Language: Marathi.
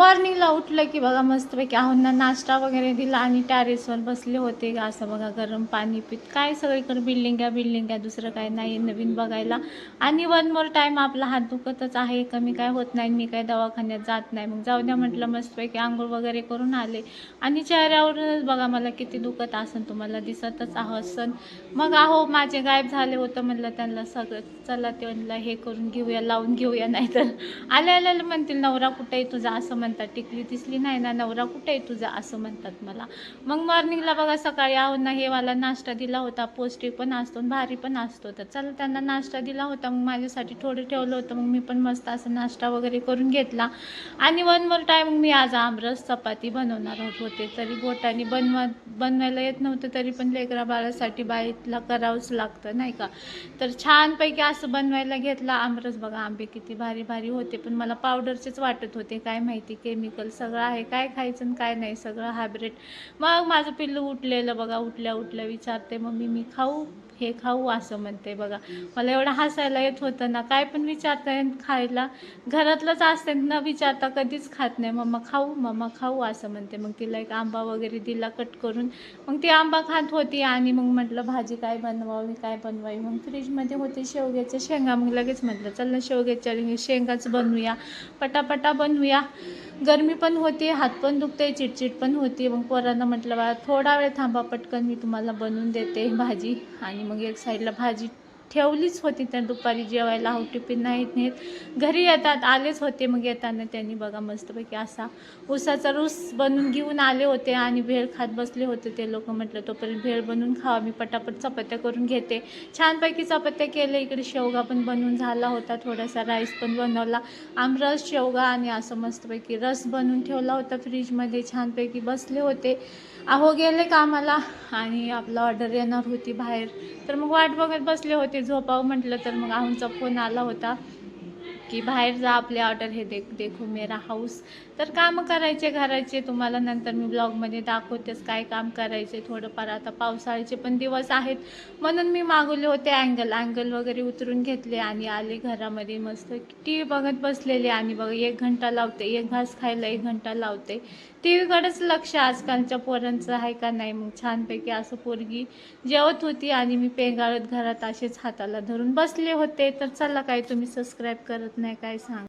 मॉर्निंगला उठलं की बघा मस्तपैकी आहोंना नाश्ता वगैरे दिला आणि टेरेसवर बसले होते असं बघा, गरम पाणी पित. काय सगळीकडे बिल्डिंग दुसरं काय नाही नवीन बघायला. आणि वन मोर टाईम आपला हात दुखतच आहे, कमी काय होत नाही, मी काय दवाखान्यात जात नाही. मग जाऊ द्या म्हटलं, मस्तपैकी आंघोळ वगैरे करून आले. आणि चेहऱ्यावरूनच बघा मला किती दुखत असन, तुम्हाला दिसतच असन. मग अहो माझे गायब झाले होतं, म्हणलं त्यांना सगळं चला ते म्हणलं हे करून घेऊया, लावून घेऊया. नाही तर आल्या म्हणतील नवरा कुठे आहे तुझा असं म्हणतात, टिकली दिसली नाही ना, नवरा कुठे आहे तुझा असं म्हणतात मला. मग मॉर्निंगला बघा सकाळी आहोंना हे वाला नाश्ता दिला होता, पौष्टिक पण असतो भारी पण असतो. तर चला त्यांना नाश्ता दिला होता, मग माझ्यासाठी थोडं ठेवलं होतं. मग मी पण मस्त असं नाश्ता वगैरे करून घेतला. आणि वन मोर टाईम मी आज आमरस चपाती बनवणार होते, तरी बोटाने बनवायला येत नव्हतं, तरी पण लेकरा बाळासाठी बाईला करावंच लागतं नाही का. तर छानपैकी असं बनवायला घेतला आमरस. बघा आंबे किती भारी भारी होते, पण मला पावडरचेच वाटत होते, काय माहिती केमिकल सगळं आहे, काय खायचं आणि काय नाही, सगळं हायब्रिड. मग माझं पिल्लू उठलेलं बघा, उठल्या उठल्या विचारते मम्मी मी खाऊ हे खाऊ असं म्हणते बघा. मला एवढं हसायला येत होतं ना, काय पण विचारता खायला, घरातलंच असते न विचारता कधीच खात नाही. मम्मा खाऊ असं म्हणते. मग तिला एक आंबा वगैरे दिला कट करून, मग ती आंबा खात होती. आणि मग म्हटलं भाजी काय बनवावी. मग फ्रीजमध्ये होते शेवग्याच्या शेंगा, मग लगेच म्हटलं चल ना शेवग्याच्या शेंगाच बनवूया, पटापटा बनवूया. गरमी पण होती, हात पण दुखते, चिडचिड पण होती. मग पोरांना म्हटलं बा थोडा वेळ थांबा, पटकन मी तुम्हाला बनवून देते भाजी. आणि मग एक साईडला भाजी ठेवलीच होती, तर दुपारी जेवायला टिफिन नाही नेत, घरी येतात आलेच होते. मग येताना त्यांनी बघा मस्तपैकी असा ऊसाचा रस बनवून घेऊन आले होते आणि भेळ खात बसले होते ते लोक. म्हटलं तोपर्यंत भेळ बनवून खावा, मी पटापट चपात्या करून घेते. छानपैकी चपात्या केल्या. इकडे शेवगा पण बनवून झाला होता, थोडासा राईस पण बनवला, आमरस शेवगा आणि असं मस्तपैकी रस बनवून ठेवला होता फ्रीजमध्ये. छानपैकी बसले होते. अहो गेले कामाला आणि आपला ऑर्डर येणार होती बाहेर, तर मग वाट बघत बसले होते. झोपावं म्हटलं तर मग आहुंचा फोन आला होता की बाहेर जा, आपले ऑर्डर हे देखो मेरा हाऊस. तर काम करायचे घराचे, तुम्हाला नंतर मी ब्लॉगमध्ये दाखवतेच काय काम करायचे थोडंफार. आता पावसाळ्याचे पण दिवस आहेत, म्हणून मी मागवले होते अँगल वगैरे उतरून घेतले आणि आले घरामध्ये. मस्त टी व्ही बघत बसलेले. आणि बघा 1 घंटा लावते, एक घास खायला 1 घंटा लावते. टी व्हीकडेच लक्ष आजकालच्या पोरांचं आहे का नाही. मग छानपैकी असं पोरगी जेवत होती आणि मी पेंगाळत घरात असेच हाताला धरून बसले होते. तर चला काय तुम्ही सबस्क्राईब करत नाही काय सांग.